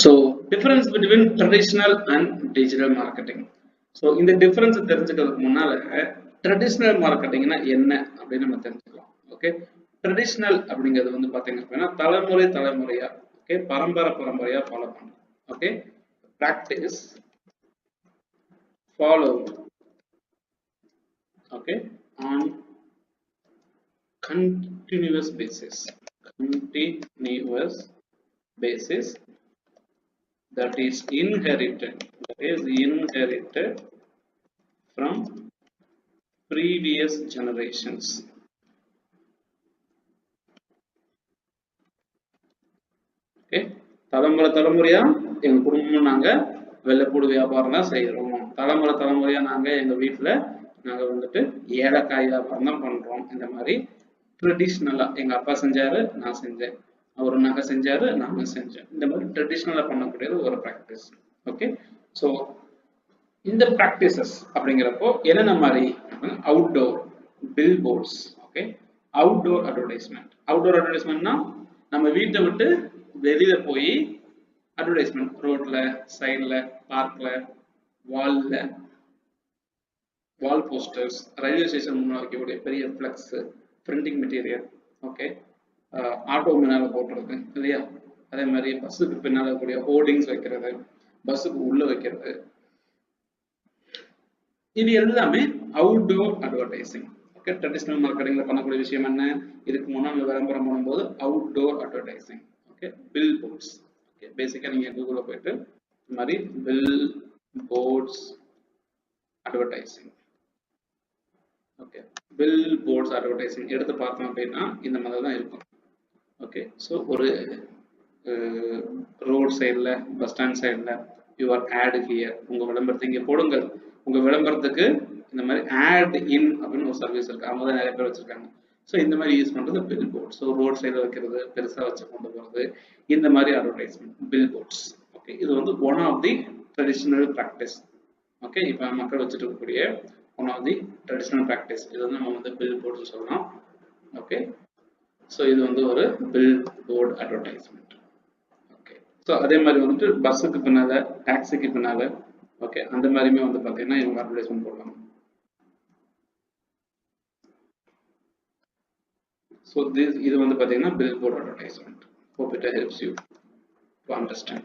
So difference between traditional and digital marketing. So இந்த difference தெரிஞ்சுக்கிறதுக்கு முன்னால traditional marketing னா என்ன அப்படின்னு நம்ம தெரிஞ்சுக்கலாம். ஓகே, traditional அப்படிங்கிறது வந்து பாத்தீங்க அப்படின்னா தலைமுறையா ஓகே பரம்பரையா ஃபாலோ பண்றோம். Okay, practice follow okay on continuous basis that is inherited from previous generations. Okay, தலைமுறையா எங்க குடும்பம் நாங்க வெள்ளைப்பூடு வியாபாரம் தான் செய்யறோம். தலைமுறையா நாங்க எங்க வீட்டுல நாங்க வந்துட்டு ஏலக்காய் வியாபாரம் தான் பண்றோம். இந்த மாதிரி ட்ரெடிஷ்னலா எங்க அப்பா செஞ்சாரு, நான் செஞ்சேன், அவர் நகை செஞ்சாரு, நாங்க செஞ்சேன். இந்த மாதிரி ட்ரெடிஷ்னலா பண்ணக்கூடியது ஒரு ப்ராக்டிஸ். ஓகே, ஸோ இந்த ப்ராக்டிசஸ் அப்படிங்கிறப்போ என்னென்ன மாதிரி outdoor billboards. Okay, outdoor அட்வர்டைஸ்மெண்ட்னா நம்ம வீட்டை விட்டு வெளியில போய் அட்வர்டைஸ்மெண்ட் ரோட்ல, சைட்ல, பார்க்ல, வால் போஸ்டர்ஸ், ரயில்வே ஸ்டேஷன் முன்னாடி வைக்கக்கூடிய பெரிய flex, printing material, okay, auto முன்னால போட்டுறது இல்லையா, அதே மாதிரி பஸ்ஸுக்கு பின்னால கூடிய ஹோர்டிங்ஸ் வைக்கிறது, பஸ்ஸுக்கு உள்ள வைக்கிறது, இது எல்லாமே அவுட்டோர் அட்வர்டைசிங். ஓகே, ட்ரெடிஷ்னல் மார்க்கெட்டிங்ல பண்ணக்கூடிய விஷயம் என்ன? இதுக்கு முன்னாடி விளம்பரம் பண்ணும்போது outdoor advertising. Okay, billboards. Okay, பேசிக்கா நீங்க கூகுள்ல போயிட்டு இந்த மாதிரி billboards advertising, okay, billboards advertising எடுத்து பார்த்தோம் அப்படின்னா இந்த மாதிரி தான் இருக்கும். ஓகே, ஸோ ஒரு ரோட் சைடில், பஸ் ஸ்டாண்ட் சைடில் யுவர் ஆட் ஹியர், உங்கள் விளம்பரத்தை இங்கே போடுங்கள். உங்கள் விளம்பரத்துக்கு இந்த மாதிரி ஆட் இன் அப்படின்னு ஒரு சர்வீஸ் இருக்குது, அவங்க தான் நிறைய பேர் வச்சுருக்காங்க. ஸோ இந்த மாதிரி யூஸ் பண்ணுறது பில் போர்ட். ஸோ ரோட் சைடில் வைக்கிறது, பெருசாக வச்சு கொண்டு போகிறது, இந்த மாதிரி அட்வர்டைஸ்மெண்ட் பில் போர்ட்ஸ். ஓகே, இது வந்து one of the traditional practice. Okay, இப்போ மக்கள் வச்சுட்டு இருக்கக்கூடிய one of the traditional practice. இது வந்து நம்ம வந்து பில் போர்ட்ஸ் சொல்லலாம். ஓகே, ஸோ இது வந்து ஒரு billboard advertisement. Okay, so அதே மாதிரி வந்துட்டு பஸ்ஸுக்கு பின்னால, டாக்ஸிக்கு பின்னால, ஓகே, அந்த மாதிரியுமே வந்து பார்த்தீங்கன்னா இவங்க அட்வர்டைஸ்மெண்ட் போடலாம். ஸோ இது வந்து பார்த்தீங்கன்னா billboard advertisement. Hope it helps you to understand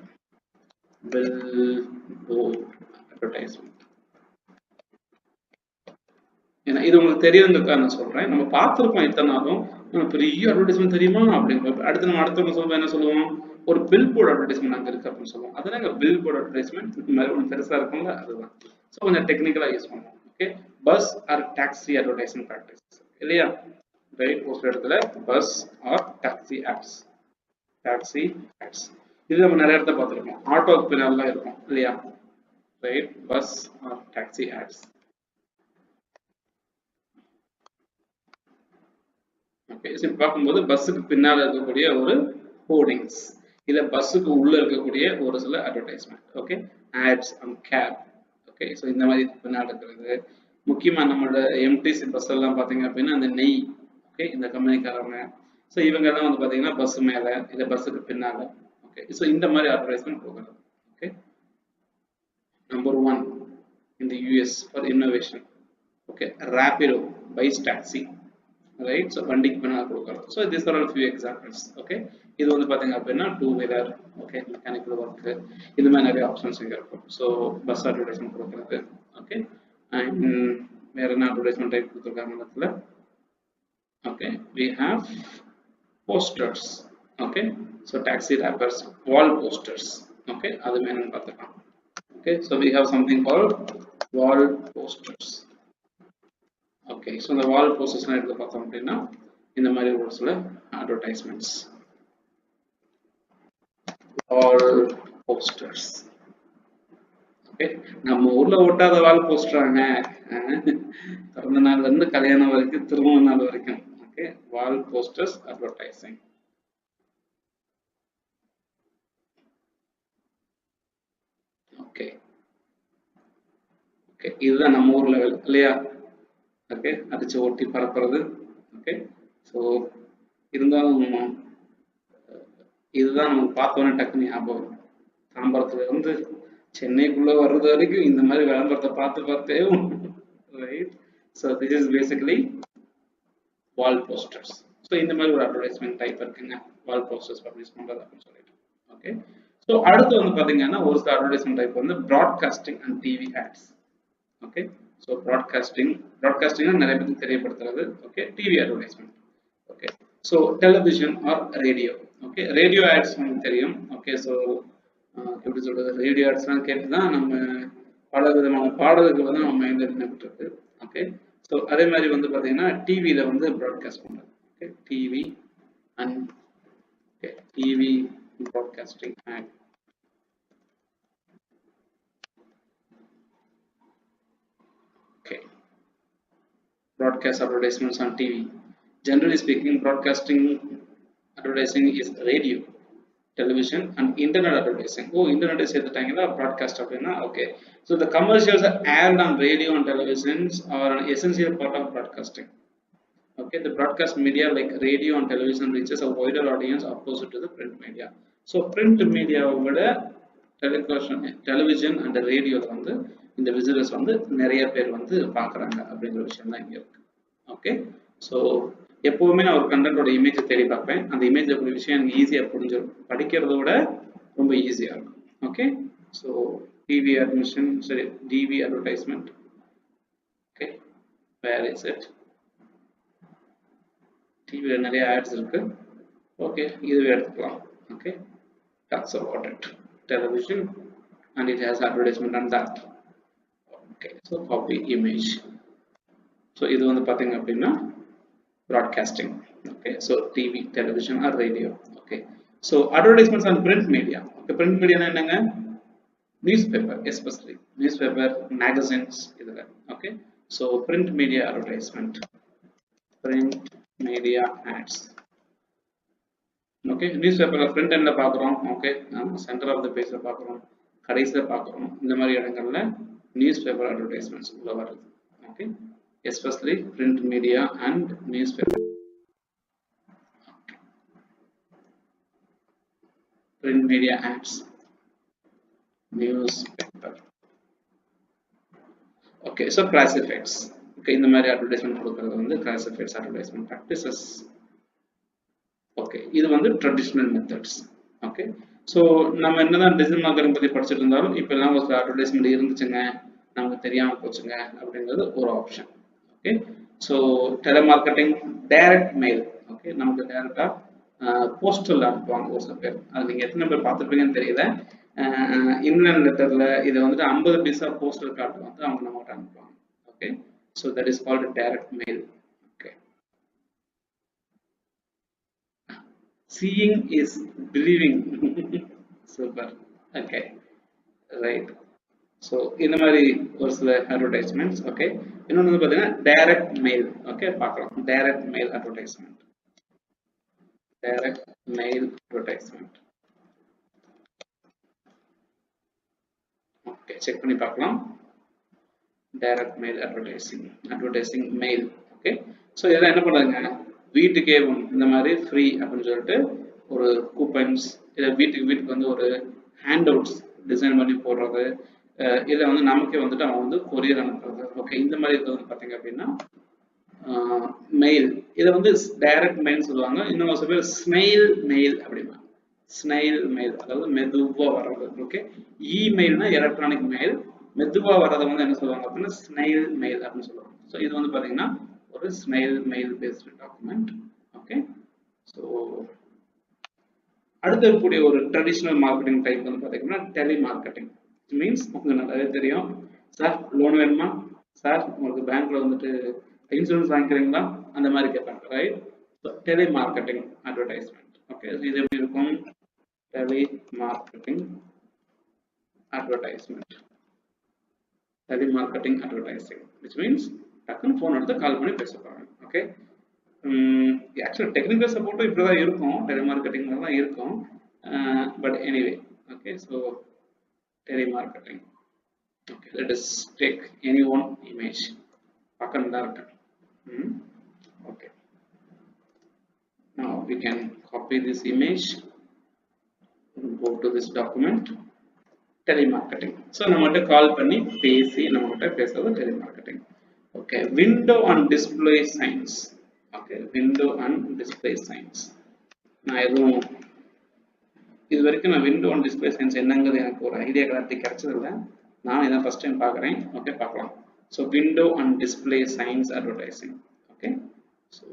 bill board advertisement. ஏன்னா இது உங்களுக்கு தெரியுதுக்காக நான் சொல்றேன். நம்ம பார்த்துருப்போம் இத்தனை நாளும், பெரிய அட்வர்டைஸ்மெண்ட் தெரியுமா அப்படின்னு. அடுத்து நம்ம அடுத்தவங்க சொல்லுவோம், என்ன சொல்லுவோம், ஒரு பில் போர்ட் அட்வர்டைஸ்மெண்ட் அங்கே இருக்கு அப்படின்னு சொல்லுவோம். அதனால பில் போர்ட் அட்வர்டைஸ்மெண்ட் மாதிரி ஒன்று பெருசா இருக்கும்ல, அதுதான். ஸோ கொஞ்சம் டெக்னிக்கலா யூஸ் பண்ணுவோம். Okay, bus or taxi advertisement practice இல்லையா, ரைட்? ஒரு இடத்துல பஸ் ஆர் டாக்ஸி ஆட்ஸ், இது நம்ம நிறைய இடத்த பார்த்துருக்கோம். ஆட்டோக்கு பின்னால இருக்கும் இல்லையா, right? Bus or taxi ads. Okay, so பார்க்கும்போது பஸ்ஸுக்கு பின்னால் இருக்கக்கூடிய ஒரு ஹோர்டிங்ஸ், இல்லை பஸ்ஸுக்கு உள்ள இருக்கக்கூடிய ஒரு சில advertisement. Okay, ads and cab. Okay, so இந்த மாதிரி பின்னால் இருக்கிறது. முக்கியமாக நம்மளோட எம்டிசி பஸ் எல்லாம் பார்த்தீங்க அப்படின்னா அந்த நெய், ஓகே, இந்த கம்பெனிக்காரங்க, ஸோ இவங்க எல்லாம் வந்து பார்த்தீங்கன்னா பஸ் மேலே இல்லை பஸ்ஸுக்கு பின்னால். ஓகே, ஸோ இந்த மாதிரி அட்வர்டைஸ்மெண்ட் கொடுக்குறது. Okay, number 1 in the US for innovation. Okay, Rapido buys taxi, right? So வண்டிக்கு பின்னால கொடுக்குறது. So these are all few examples. Okay, இது வந்து பார்த்தீங்க அப்படின்னா 2-wheeler, okay, மெக்கானிக்கல் ஒர்க், இந்த மாதிரி நிறைய ஆப்ஷன்ஸ் இங்கே இருக்கும். ஸோ பஸ் அட்வர்டைஸ்மெண்ட் கொடுக்குறது. ஓகே, அண்ட் வேற என்ன அட்வர்டைஸ்மெண்ட் டைப் கொடுத்துருக்காங்க இடத்துல? Okay, we have posters. Okay, so taxi wrappers, wall posters. Okay, அது வேணும்னு பார்த்துக்கலாம். Okay, so we have something called wall posters. Okay, so the wall posters na edutha paathom appadina indha mari ஒரு சில advertisements, wall posters. Okay, நம்ம ஊர்ல ஒட்டாத வால் போஸ்டராங்க, பிறந்த நாள்ல இருந்து கல்யாணம் வரைக்கும், திருமண நாள் வரைக்கும். Okay, wall posters advertising. Okay, okay, இதுதான் நம்ம ஊர்ல இல்லையா? ஓகே, அடிச்சு ஓட்டி பரப்புறது. ஓகே, ஸோ இருந்தாலும் இதுதான் நமக்கு பார்த்தோன்னே டக்குன்னு ஞாபகம். தாம்பரத்துல இருந்து சென்னைக்குள்ள வர்றது வரைக்கும் இந்த மாதிரி விளம்பரத்தை பார்த்தே right. So this is basically wall posters. So இந்த மாதிரி ஒரு அட்வர்டைஸ்மெண்ட் டைப் இருக்குங்க, வால் போஸ்டர்ஸ் பப்ளிஷ் பண்றது அப்படின்னு சொல்லிட்டு. ஓகே. ஸோ அடுத்து வந்து பாத்தீங்கன்னா ஒரு சில அட்வர்டைஸ்மெண்ட் டைப் வந்து broadcasting and TV ads. Okay. So ப்ராட்காஸ்டிங்னா நிறைய பேருக்கு தெரியப்படுத்துறது. Okay. TV advertisement. Okay. So television or radio. Okay. Radio ads உங்களுக்கு தெரியும். ஓகே. ஸோ எப்படி சொல்றது, ரேடியோ ஆட்ஸ்லாம் கேட்டு தான் நம்ம பல விதமான பாடல்கள் வந்து நம்ம மைண்ட்ல நினைப்பிட்டு. ஓகே. ஸோ அதே மாதிரி வந்து பார்த்தீங்கன்னா டிவியில் வந்து ப்ராட்காஸ்ட் பண்ணுறது. Okay. TV and TV broadcasting ad. Okay. Broadcast advertisements on TV. Generally speaking, broadcasting advertising is radio, television and internet advertising. Oh, internet is the time broadcast அப்படினா okay. So the commercials are aired on radio and televisions are an essential part of broadcasting. Okay, the broadcast media like radio and television reaches a wider audience opposite to the print media. So print media விட television and radio வந்து இந்த visitors வந்து நிறைய பேர் வந்து பார்க்குறாங்க அப்படிங்கிற விஷயம் தான் இங்கே இருக்கு. ஓகே. ஸோ எப்போவுமே நான் ஒரு கண்டென்ட்டோட இமேஜை தேடி பார்ப்பேன். அந்த இமேஜ் அப்படி விஷயம் எனக்கு ஈஸியாக புரிஞ்சிடும், படிக்கிறத விட ரொம்ப ஈஸியாக இருக்கும். ஓகே. ஸோ டிவி அட்மிஷன், சரி, TV advertisement. Okay. Where is it? டிவியில் நிறைய ஆட்ஸ் இருக்கு. ஓகே, இதுவே எடுத்துக்கலாம். Okay. Talks about it. Television and it has advertisement on that. Okay, so copy image. So இது வந்து பாத்தீங்க அப்படின்னா broadcasting. Okay, so TV, television or radio. Okay, so advertisements on print media. Okay, print media என்னங்க? Newspaper, especially newspaper, magazines இதுல. Okay, so print media advertisement, print media ads. Okay, newspaper print endல பாக்குறோம். Okay, center of the page பாக்குறோம், கடைசில பாக்குறோம். இந்த மாதிரி இடங்கள்ல newspaper advertisements உள்ள வருது. Okay, especially print media and newspaper. Okay. Print media ads, newspaper. Okay, so classifieds. Okay, இந்த மாதிரி advertisement கொடுக்கிறது வந்து classifieds advertisement practices. Okay, இது வந்து traditional methods. Okay, ஸோ நம்ம என்னதான் டிஜிட்டல் மார்க்கெட்டிங் பற்றி படிச்சுட்டு இருந்தாலும் இப்போ எல்லாம் ஒரு அட்வர்டைஸ்மெண்ட் இருந்துச்சுங்க, நமக்கு தெரியாமல் போச்சுங்க அப்படிங்கிறது ஒரு option. Okay. So telemarketing, direct mail. Okay, நமக்கு டைரக்டாக போஸ்டரில் அனுப்புவாங்க ஒரு சில பேர். அது நீங்கள் எத்தனை பேர் பார்த்துருப்பீங்கன்னு தெரியல. இன்லேண்ட் லெட்டரில் இதை வந்துட்டு 50 பைசா போஸ்டர் கார்டு வந்து அவங்க நம்மகிட்ட அனுப்புவாங்க. Okay, so that is called direct mail. Seeing is believing. Super. Okay, right. So இந்த மாதிரி ஒரு சில அட்வர்டைஸ்மெண்ட்ஸ். ஓகே, இன்னொன்று வந்து பார்த்தீங்கன்னா டைரக்ட் மெயில். ஓகே, பார்க்கலாம். Direct mail advertisement, direct mail advertisement. Okay, check பண்ணி பார்க்கலாம். Direct mail advertising mail. Okay, so இதெல்லாம் என்ன பண்ணுறாங்க, வீட்டுக்கே இந்த மாதிரி ஃப்ரீ அப்படின்னு சொல்லிட்டு ஒரு கூப்பன்ஸ், இதை வீட்டுக்கு வந்து ஒரு ஹேண்ட் அவுட்ஸ் டிசைன் பண்ணி போடுறது, இதில் வந்து நமக்கே வந்துட்டு அவங்க வந்து கொரியர் அனுப்புறது. ஓகே, இந்த மாதிரி இருக்கிறது பார்த்தீங்க அப்படின்னா மெயில். இதை வந்து டைரக்ட் மெயில் சொல்லுவாங்க. இன்னும் சில பேர் ஸ்னைல் மெயில் அப்படின்னா, ஸ்னைல் மெயில் அதாவது மெதுவாக வர்றது. ஓகே, இமெயில்னா எலக்ட்ரானிக் மெயில், மெதுவாக வர்றதை வந்து என்ன சொல்லுவாங்க அப்படின்னா ஸ்னைல் மெயில் அப்படின்னு சொல்லுவாங்க. ஸோ இது வந்து பார்த்தீங்கன்னா ஒரு snail mail based document. Okay, so அடுத்து இருக்கக்கூடிய ஒரு ட்ரெடிஷ்னல் மார்க்கெட்டிங் டைப் வந்து பார்த்தீங்கன்னா டெலிமார்க்கெட்டிங். மீன்ஸ் உங்களுக்கு நல்லாவே தெரியும், சார் லோன் வேணுமா, சார் உங்களுக்கு பேங்க்ல வந்துட்டு இன்சூரன்ஸ் வாங்கிக்கிறீங்களா, அந்த மாதிரி கேட்பாங்க. ரைட். Telemarketing advertisement. ஓகே, இது எப்படி இருக்கும், telemarketing advertisement, telemarketing advertising, which means டக்குன்னு ஃபோன் எடுத்து கால் பண்ணி பேசுவாங்க. ஓகே, ஆக்சுவலி டெக்னிக்கல் சப்போர்ட்டும் இப்படி தான் இருக்கும், டெலிமார்க்கெட்டிங் தான் இருக்கும். But anyway, okay, so telemarketing. Okay, let us take any one image. பக்கம் தான் இருக்கு. Okay, now we can copy this image, go to this document telemarketing. So நம்மகிட்ட கால் பண்ணி பேசி நம்மகிட்ட பேசுறது telemarketing. Okay, window and display science. Okay, window and display science. நான் எதுவும் இது வரைக்கும் நான் விண்டோ அண்ட் டிஸ்பிளே சைன்ஸ் என்னங்கிறது எனக்கு ஒரு ஐடியா கிளாரிட்டி கிடைச்சதில்லை. நான் இதான் ஃபர்ஸ்ட் டைம் பார்க்குறேன். ஓகே, பார்க்கலாம். So window and display science advertising. Okay, so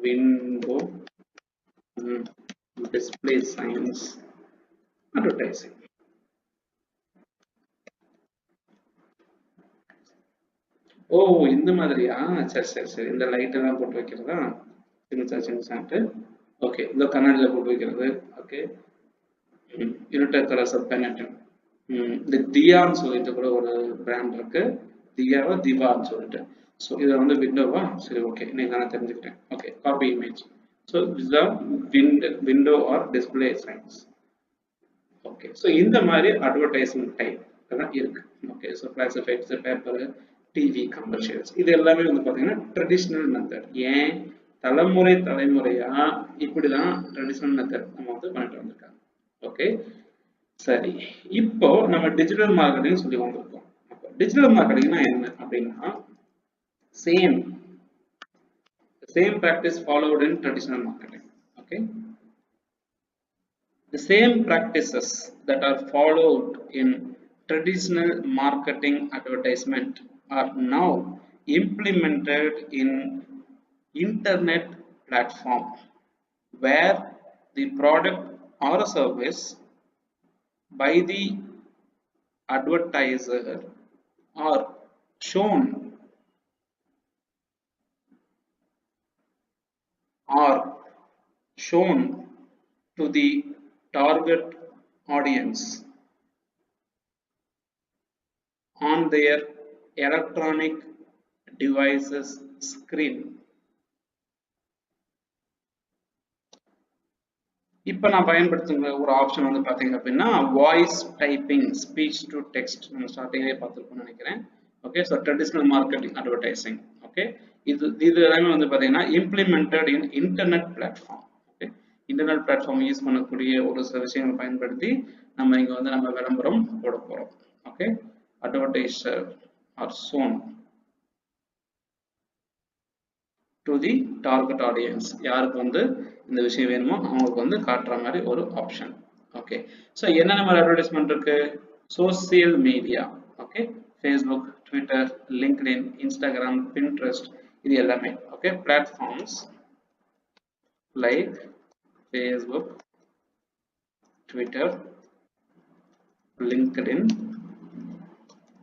window display signs advertising. ஓ, இந்த மாதிரியா? சரி சரி சரி, இந்த லைட் எல்லாம் போட்டு வைக்கிறதா? சின்னசாட்டு. ஓகே, இந்த கண்ணாடியில போட்டு வைக்கிறது. Okay, united colours of Benetton. இந்த தியான்னு சொல்லிட்டு கூட ஒரு பிராண்ட் இருக்கு. தியாவா திவான்னு சொல்லிட்டு. ஸோ இதை வந்து விண்டோவா? சரி, ஓகே, இன்னைக்கு நான் தெரிஞ்சுக்கிட்டேன். Okay, copy image. So this is window or display signs. Okay, so இந்த மாதிரி அட்வர்டைசிங் டைப் தான் இருக்கு. Okay, so classifieds, paper, TV, commercials, இது எல்லாமே வந்து பார்த்தீங்கன்னா ட்ரெடிஷ்னல் மெத்தட். ஏன் தலைமுறையா இப்படிதான் ட்ரெடிஷ்னல் மெத்தட் நம்ம வந்து பண்ணிட்டு வந்திருக்காங்க. ஓகே, சரி, இப்போ நம்ம டிஜிட்டல் மார்க்கெட்டிங் சொல்லி வந்திருக்கோம். டிஜிட்டல் மார்க்கெட்டிங்னா என்ன அப்படின்னா, same practice followed in traditional marketing. Okay, the same practices that are followed in traditional marketing advertisement are now implemented in internet platform, where the product or a service by the advertiser are shown to the target audience on their electronic devices screen. இப்போ நான் பயன்படுத்துகிற ஒரு option வந்து பார்த்தீங்க அப்படின்னா voice typing, speech to text. நம்ம ஸ்டார்டிங்லேயே பார்த்துருக்கோம்னு நினைக்கிறேன். Okay, so traditional marketing advertising. Okay, இது எல்லாமே வந்து பார்த்தீங்கன்னா implemented in internet platform. Okay, internet platform use பண்ணக்கூடிய ஒரு சில விஷயங்களை பயன்படுத்தி நம்ம இங்கே வந்து நம்ம விளம்பரம் போட போகிறோம். Okay, advertiser are shown to the target audience. யாருக்கு வந்து இந்த விஷயம் வேணுமோ அவங்களுக்கு வந்து காட்டுற மாதிரி ஒரு ஆப்ஷன். ஓகே, ஸோ என்னென்ன மாதிரி அட்வர்டைஸ்மெண்ட் இருக்கு? Social media. Okay, Facebook, Twitter, LinkedIn, Instagram, Pinterest, இது எல்லாமே. Okay, platforms like Facebook, Twitter, LinkedIn,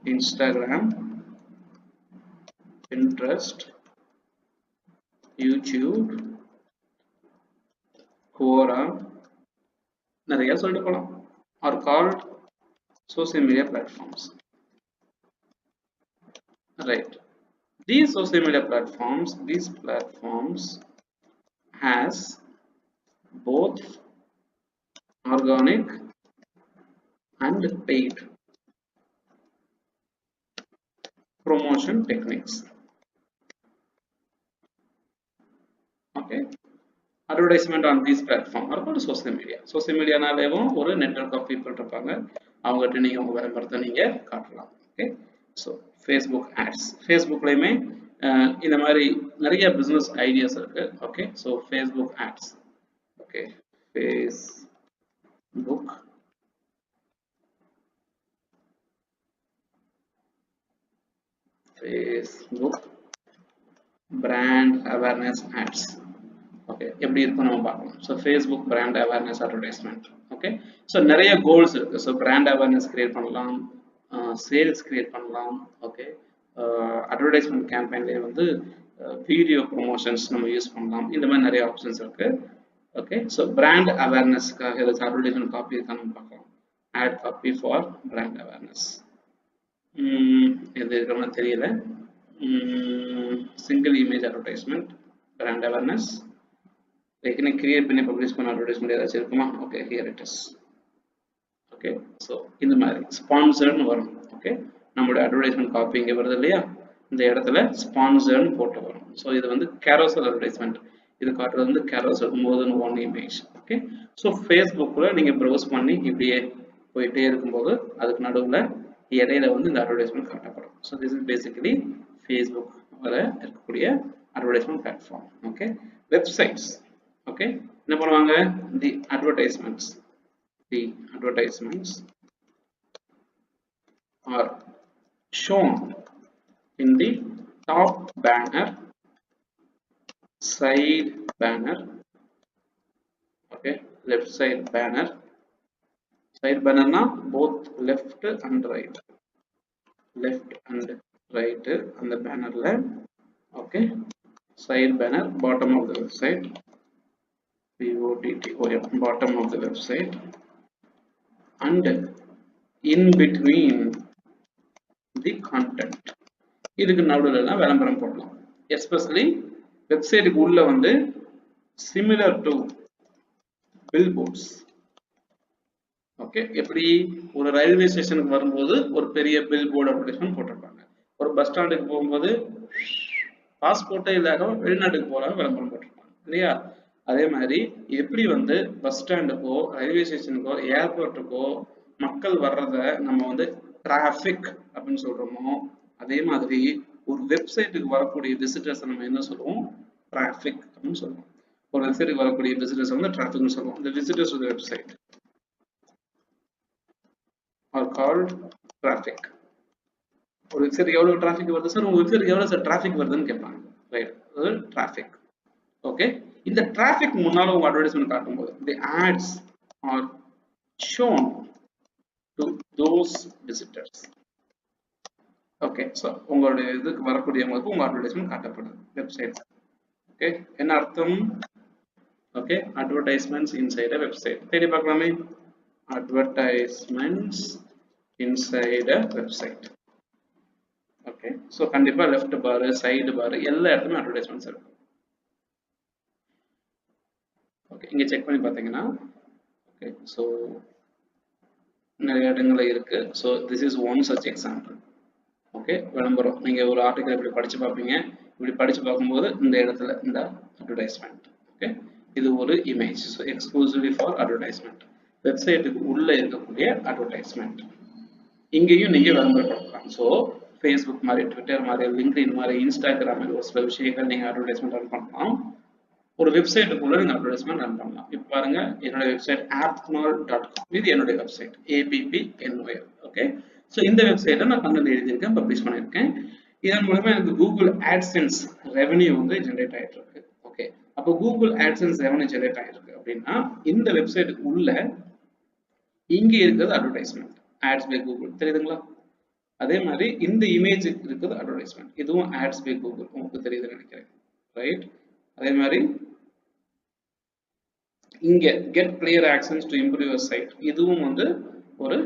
Instagram, Pinterest, YouTube, Quora, நிறைய சொல்லிட்டு போலாம், are called social media platforms. Right. These social media platforms has both organic and paid promotion techniques. Okay, advertisement on these platform are called social media. Social media நாலேவும் ஒரு network of people இருப்பாங்க, அவங்ககிட்ட நீங்க உங்க விளம்பரத்தை நீங்க காட்டலாம். Okay, so Facebook ads, ஃபேஸ்புக்லையுமே இந்த மாதிரி நிறைய பிஸ்னஸ் ஐடியாஸ் இருக்கு. Okay, so Facebook ads. Okay, Facebook brand awareness ads. Okay, எப்படி இருக்கும் நம்ம பார்க்கலாம். So Facebook brand awareness advertisement. Okay, so நிறைய கோல்ஸ் இருக்கு. ஸோ பிராண்ட் அவேர்னஸ் கிரியேட் பண்ணலாம், சேல்ஸ் கிரியேட் பண்ணலாம். ஓகே, அட்வர்டைஸ்மெண்ட் கேம்பெயின்லேயே வந்து வீடியோ ப்ரொமோஷன்ஸ் நம்ம யூஸ் பண்ணலாம். இந்த மாதிரி நிறைய ஆப்ஷன்ஸ் இருக்கு. ஓகே, ஸோ பிராண்ட் அவேர்னஸ்க்காக ஏதாச்சும் அட்வர்டைஸ்மெண்ட் காப்பி இருக்கான்னு நம்ம பார்க்கலாம். Ad copy for brand awareness. எது இருக்கிறோம்னு தெரியல. Single image advertisement, brand awareness, ஏற்கனவே கிரியேட் பண்ணி பப்ளிஷ் பண்ண அட்வர்டைஸ்மெண்ட் ஏதாச்சும் இருக்குமா? Okay, here it is. Okay, so இந்த மாதிரி ஸ்பான்சர்ட்னு வரும். ஓகே, நம்மளுடைய அட்வர்டைஸ்மெண்ட் காப்பி இங்கே வருது இல்லையா, இந்த இடத்துல ஸ்பான்சர்ட்னு போட்டு வரும். ஸோ இது வந்து கேரோசல் அட்வர்டைஸ்மெண்ட். இது காட்டுறது வந்து கேரோசல், மோர் தென் ஒன் இமேஜ். ஓகே, ஸோ ஃபேஸ்புக்கில் நீங்கள் ப்ரௌஸ் பண்ணி இப்படியே போயிட்டே இருக்கும்போது அதுக்கு நடுவில் இடையில வந்து இந்த அட்வர்டைஸ்மெண்ட் காட்டப்படும். So this is basically Facebook இருக்கக்கூடிய advertisement platform. Okay, websites. Okay, என்ன பண்ணுவாங்க? The advertisements are shown in the top banner, side banner, okay, left side banner. Side banner na both left and right and the banner la. Okay, side banner, bottom of the website, bottom of the website, and in between the content. இதுக்கு நடுவுல எல்லாம் விளம்பரம் போடலாம். Especially வெப்சைட்டுக்கு உள்ள வந்து similar to billboards. Okay, எப்படி ஒரு ரயில்வே ஸ்டேஷனுக்கு வரும்போது ஒரு பெரிய பில்போர்டு அட்வர்டைஸ்மெண்ட் போட்டிருப்பாங்க. ஒரு பஸ் ஸ்டாண்டுக்கு போகும்போது பாஸ்போர்ட்டே இல்லாத வெளிநாட்டுக்கு போறாங்க விளம்பரம் போட்டிருப்பாங்க இல்லையா? அதே மாதிரி எப்படி வந்து பஸ் ஸ்டாண்டுக்கோ ரயில்வே ஸ்டேஷனுக்கோ ஏர்போர்ட்டுக்கோ மக்கள் வர்றத நம்ம வந்து டிராஃபிக் அப்படின்னு சொல்றோமோ, அதே மாதிரி ஒரு வெப்சைட்டுக்கு வரக்கூடிய விசிட்டர்ஸ் நம்ம என்ன சொல்லுவோம்? டிராஃபிக் அப்படின்னு சொல்லுவோம். ஒரு வெப்சைட்டுக்கு வரக்கூடிய விசிட்டர்ஸ் வந்து டிராஃபிக்னு சொல்லுவோம். The visitors to the website are called traffic. ஒரு வெப்சைட் எவ்வளவு டிராஃபிக் வருது சார்? உங்க வெப்சைட்டுக்கு எவ்வளவு சார் டிராஃபிக் வருதுன்னு கேட்பாங்க. ரைட், அது டிராஃபிக். ஓகே, இந்த டிராஃபிக் முன்னால உங்க அட்வர்டைஸ்மெண்ட் காட்டும்போது the ads are shown to those visitors. Okay, so உங்களுடைய இதுக்கு வரக்கூடியவங்களுக்கு உங்க அட்வர்டைஸ்மெண்ட் காட்டப்படுது வெப்சைட். ஓகே, என்ன அர்த்தம்? Okay, advertisements inside a website. தேடி பார்க்கலாமே. Advertisements inside a website. Okay, so கண்டிப்பா லெஃப்ட் பார், சைடு பார் எல்லா இடத்துலையும் அட்வர்டைஸ்மெண்ட்ஸ் இருக்கும். ஓகே, இங்க செக் பண்ணி பார்த்தீங்கன்னா ஓகே, ஸோ நிறைய இடங்கள்ல இருக்கு. So this is one such example. Okay, விளம்பரம். நீங்க ஒரு ஆர்டிகல் இப்படி படிச்சு பார்ப்பீங்க. இப்படி படிச்சு பார்க்கும்போது இந்த இடத்துல இந்த அட்வர்டைஸ்மெண்ட். ஓகே, இது ஒரு image. So exclusively for advertisement. வெப்சைட்டுக்கு உள்ள இருக்கக்கூடிய அட்வர்டைஸ்மெண்ட். இங்கேயும் நீங்க விளம்பரப்படுத்தலாம். ஸோ ஃபேஸ்புக் மாதிரி, ட்விட்டர் மாதிரி, லிங்க்டின் மாதிரி, இன்ஸ்டாகிராம் மாதிரி ஒரு சில விஷயங்கள் நீங்க அட்வர்டைஸ்மெண்ட் ரன் பண்ணலாம். ஒரு வெப்சைட்டுக்குள்ள நீங்க அட்வர்டைஸ்மெண்ட் ரன் பண்ணலாம். இப்போ பாருங்க, என்னோட வெப்சைட் appknol.com. இது என்னுடைய வெப்சைட் appknol. ஓகே, ஸோ இந்த வெப்சைட்டை நான் கண்டென்ட் எழுதியிருக்கேன், பப்ளிஷ் பண்ணியிருக்கேன். இதன் மூலமா எனக்கு கூகுள் ஆட்சென்ஸ் ரெவன்யூ வந்து ஜென்ரேட் ஆயிட்டு இருக்கு. ஓகே, அப்போ கூகுள் ஆட்சென்ஸ் ரெவன்யூ ஜென்ரேட் ஆயிருக்கு அப்படின்னா இந்த வெப்சைட்டுக்கு உள்ள இங்க இருக்கிறது அட்வர்டைஸ்மெண்ட், ஆட்ஸ் பை கூகுள். தெரியுதுங்களா? அதே மாதிரி இந்த இமேஜ் இருக்கிறது அட்வர்டைஸ்மெண்ட், இதுவும் ஆட்ஸ் பை கூகுள். உங்களுக்கு தெரியுதுன்னு நினைக்கிறேன். ரைட், அதே மாதிரி இங்க get clear actions to improve your site, இதுவும் வந்து ஒரு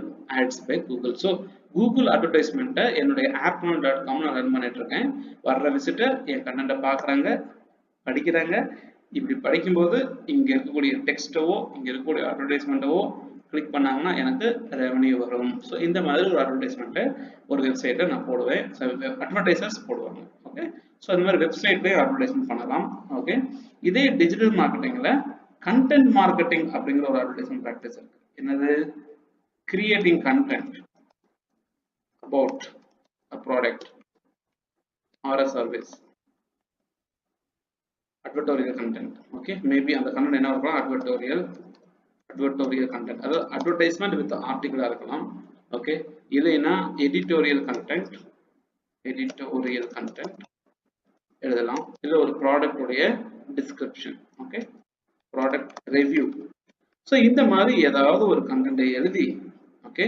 ads by Google. So Google அட்வர்டைஸ்மெண்ட்டை என்னுடைய appknol.com நான் ரன் பண்ணிட்டு இருக்கேன். வர்ற விசிட்டர் என் கண்டென்ட்டை பார்க்குறாங்க, படிக்கிறாங்க. இப்படி படிக்கும்போது இங்க இருக்கக்கூடிய டெக்ஸ்டவோ இங்க இருக்கக்கூடிய அட்வர்டைஸ்மெண்ட்டவோ கிளிக் பண்ணாங்கன்னா எனக்கு ரெவன்யூ வரும். ஸோ இந்த மாதிரி ஒரு அட்வர்டைஸ்மெண்ட்டை ஒரு வெப்சைட்டை நான் போடுவேன், அட்வர்டைசர்ஸ் போடுவாங்க. ஓகே, ஸோ அந்த மாதிரி வெப்சைட்லேயே அட்வர்டைஸ்மெண்ட் பண்ணலாம். ஓகே, இதே டிஜிட்டல் மார்க்கெட்டிங்ல கண்டென்ட் மார்க்கெட்டிங் அப்படிங்கிற ஒரு அட்வர்டைஸ்மெண்ட் ப்ராக்டிஸ் இருக்கு. என்னது? Creating content about a product or a service. Advertorial content. Okay, maybe அந்த content என்ன இருக்கலாம்? advertorial content. அது advertisement with article இருக்கலாம். ஓகே, இல்லைன்னா editorial content எழுதலாம். இல்ல ஒரு ப்ராடக்ட் உடைய description. Okay, product review. So இந்த மாதிரி ஏதாவது ஒரு கண்டென்ட்டை எழுதி okay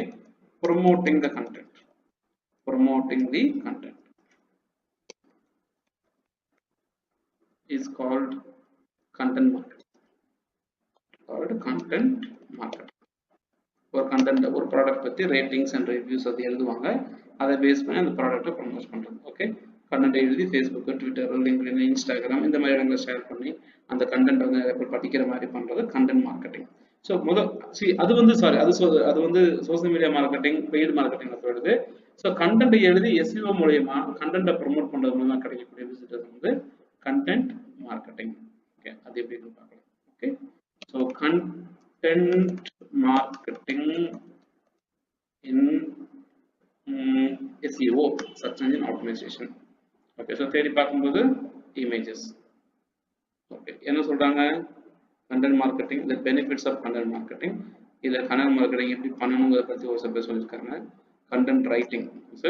promoting the content is called content marketing. ஒரு கண்டென்ட், ஒரு ப்ராடக்ட் பத்தி ரேட்டிங்ஸ் அண்ட் ரிவ்யூஸ் அது எழுதுவாங்க. அதை பேஸ் பண்ணி அந்த ப்ராடக்ட்டை ப்ரமோட் பண்றது. ஓகே, கண்டென்ட் எழுதி ஃபேஸ்புக், ட்விட்டர், லிங்க்டின், இன்ஸ்டாகிராம் இந்த மாதிரி இடங்களை ஷேர் பண்ணி அந்த கண்டென்ட் வந்து நிறைய பேர் படிக்கிற மாதிரி பண்றது கண்டென்ட் மார்க்கெட்டிங். ஸோ அது வந்து சோசியல் மீடியா மார்க்கெட்டிங், பெய்டு மார்க்கெட்டிங்ல போயிடுது. ஸோ கண்டென்ட் எழுதி SEO மூலமா கண்டென்ட்டை ப்ரமோட் பண்றது மூலமா கிடைக்கக்கூடிய விசிட்டர்ஸ் வந்து கண்டென்ட் மார்க்கெட்டிங். ஓகே, அது எப்படி பார்க்கலாம். Okay, so content marketing in SEO, search engine optimization. Okay, so தேடி பார்க்கும்போது images. Okay, என்ன சொல்றாங்க? Content marketing, the benefits of content marketing. இதுல content marketing எப்படி பண்ணணும்ங்கறத பத்தி ஒரு சப்ஜெக்ட் சொல்லிருக்காங்க. Content writing is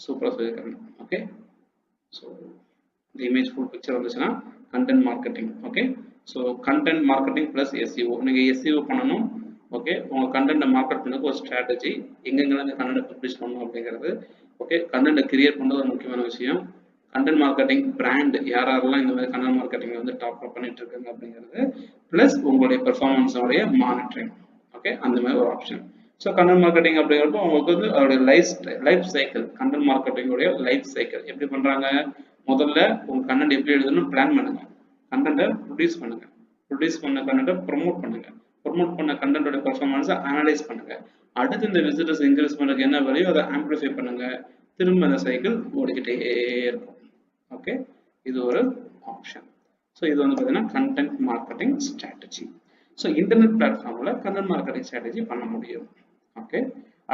சூப்பரா சொல்லிருக்காங்க. Okay, so the image full picture வந்துச்சுன்னா content marketing. Okay, so content marketing plus SEO. நீங்க SEO பண்ணணும். ஓகே, உங்க கண்டென்ட்டை மார்க்கெட் பண்ணதுக்கு ஒரு ஸ்ட்ராட்டஜி, எங்கெங்கெல்லாம் இந்த கண்டென்ட் பப்ளிஷ் பண்ணணும் அப்படிங்கிறது. ஓகே, கண்டென்ட்டை கிரியேட் பண்ணுறது ஒரு முக்கியமான விஷயம். கண்டென்ட் மார்க்கெட்டிங் பிராண்ட் யாரெல்லாம் இந்த மாதிரி கண்டென்ட் மார்க்கெட்டிங் வந்து டாப் அப் பண்ணிட்டு இருக்காங்க அப்படிங்கிறது, பிளஸ் உங்களுடைய பெர்ஃபார்மன்ஸோடைய மானிட்டரிங். ஓகே, அந்த மாதிரி ஒரு ஆப்ஷன். ஸோ கண்டென்ட் மார்க்கெட்டிங் அப்படிங்கிறப்போ உங்களுக்கு வந்து அவருடைய லைஃப் சைக்கிள், கண்டென்ட் மார்க்கெட்டிங்கோடைய லைஃப் சைக்கிள் எப்படி பண்றாங்க. முதல்ல உங்க கண்டென்ட் எப்படி எழுதணும்னு பிளான் பண்ணுங்க, கண்டென்ட்டை ப்ரொடியூஸ் பண்ணுங்க, ப்ரொடியூஸ் பண்ண கண்டென்ட்டை ப்ரொமோட் பண்ணுங்க, ப்ரொமோட் பண்ண கண்டென்ட்டோட பெர்ஃபார்மன்ஸை அனலைஸ் பண்ணுங்க, அடுத்து இந்த விசிட்டர்ஸ் இன்க்ரீஸ் பண்ணுறதுக்கு என்ன வழியோ அதை ஆம்பிளிஃபை பண்ணுங்க, திரும்ப அந்த சைக்கிள் ஓடிக்கிட்டே இருக்கும். ஓகே, இது ஒரு ஆப்ஷன். ஸோ இது வந்து பார்த்தீங்கன்னா content marketing strategy. So internet பிளாட்ஃபார்மில் கண்டென்ட் மார்க்கெட்டிங் ஸ்ட்ராட்டஜி பண்ண முடியும். ஓகே,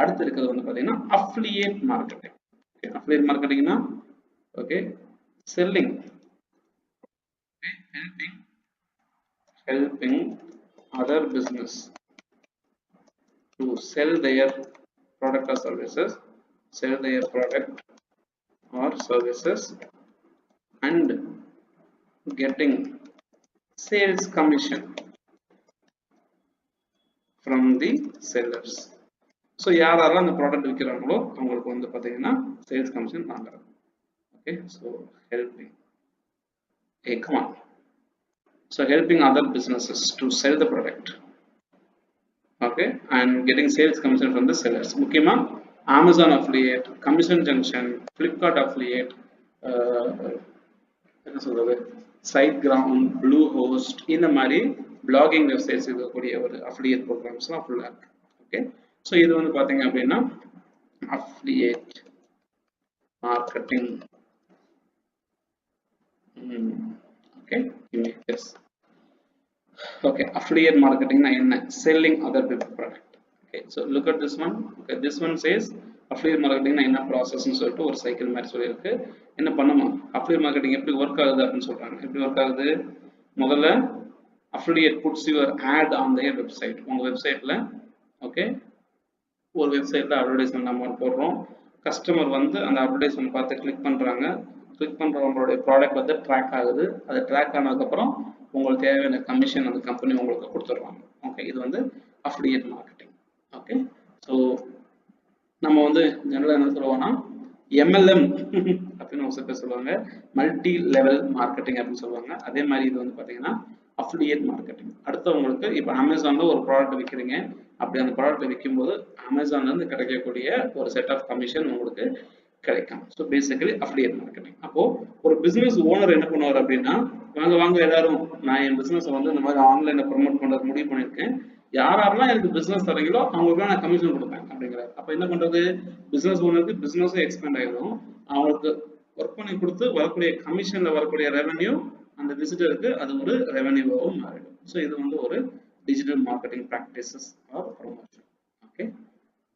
அடுத்து இருக்கிறது வந்து பார்த்தீங்கன்னா அஃபிலியேட் மார்க்கெட்டிங். ஓகே, அஃபிலியேட் மார்க்கெட்டிங்னா okay selling, helping other business to sell their product or services, sell their product or services and getting sales commission from the sellers. So யாரெல்லாம் அந்த product விற்கிறாங்களோ அவங்களுக்கு வந்து பார்த்தீங்கன்னா சேல்ஸ் கமிஷன் வாங்குறது. Okay, so helping, come on. So helping other businesses to sell the product, okay, and getting sales commission from the sellers. முக்கியமா Amazon affiliate, Commission Junction, Flipkart affiliate, என்ன சொல்றது, SiteGround, Bluehost, இந்த மாதிரி blogging websites இருக்கக்கூடிய ஒரு affiliate programs-லாம் ஃபுல்லா இருக்கு. Okay, so இது வந்து பார்த்தீங்க அப்படின்னா affiliate marketing. Okay, images. Okay, affiliate marketing na enna, selling other people product. Okay, so look at this one. Okay, this one says affiliate marketing na enna process nu solittu or cycle mari sollirukku. Enna pannuma, affiliate marketing eppadi work agudhu appdi solranga. Eppadi work agudhu, modalla affiliate puts your ad on their website. Unga website la okay, ஒரு வெப்சைட்ல advertisement நம்ம போடுறோம், customer வந்து அந்த advertisement பார்த்து click பண்றாங்க, click பண்றவங்களுடைய product வந்து track ஆகுது, அது ட்ராக் ஆனதுக்கப்புறம் உங்களுக்கு தேவையான கமிஷன் அந்த கம்பெனி உங்களுக்கு கொடுத்துருவாங்க. ஓகே, இது வந்து அஃபிலியேட் மார்க்கெட்டிங். ஓகே, ஸோ நம்ம வந்து ஜெனரலாக என்ன சொல்லுவோம்னா எம்எல்எம் அப்படின்னு ஒரு சில பேர் சொல்லுவாங்க, மல்டி லெவல் மார்க்கெட்டிங் அப்படின்னு சொல்லுவாங்க. அதே மாதிரி இது வந்து பார்த்தீங்கன்னா அஃபிலியேட் மார்க்கெட்டிங். அடுத்தவங்களுக்கு இப்போ அமேசானில் ஒரு ப்ராடக்ட் விற்கிறீங்க, அப்படி அந்த ப்ராடக்ட் விற்கும்போது அமேசான்லேருந்து கிடைக்கக்கூடிய ஒரு செட் ஆஃப் கமிஷன் உங்களுக்கு கிடைக்கும். So basically affiliate marketing. அப்போ ஒரு பிசினஸ் ஓனர் என்ன பண்ணுவார் அப்படின்னா, வாங்க எல்லாரும் நான் என் பிசினஸ் வந்து இந்த மாதிரி ஆன்லைன்ல ப்ரொமோட் பண்றது முடிவு பண்ணியிருக்கேன், யாரெல்லாம் எனக்கு பிசினஸ் தரீங்களோ அவங்களுக்கு நான் கமிஷன் கொடுப்பேன் அப்படிங்கிறார். அப்ப என்ன பண்றது, பிசினஸ் ஓனருக்கு பிசினஸும் எக்ஸ்பேண்ட் ஆகிடும், அவங்களுக்கு ஒர்க் பண்ணி கொடுத்து வரக்கூடிய கமிஷன்ல வரக்கூடிய ரெவன்யூ அந்த விசிட்டருக்கு அது ஒரு ரெவன்யூவாகவும் மாறிடும். ஸோ இது வந்து ஒரு digital marketing practices or promotion. Okay,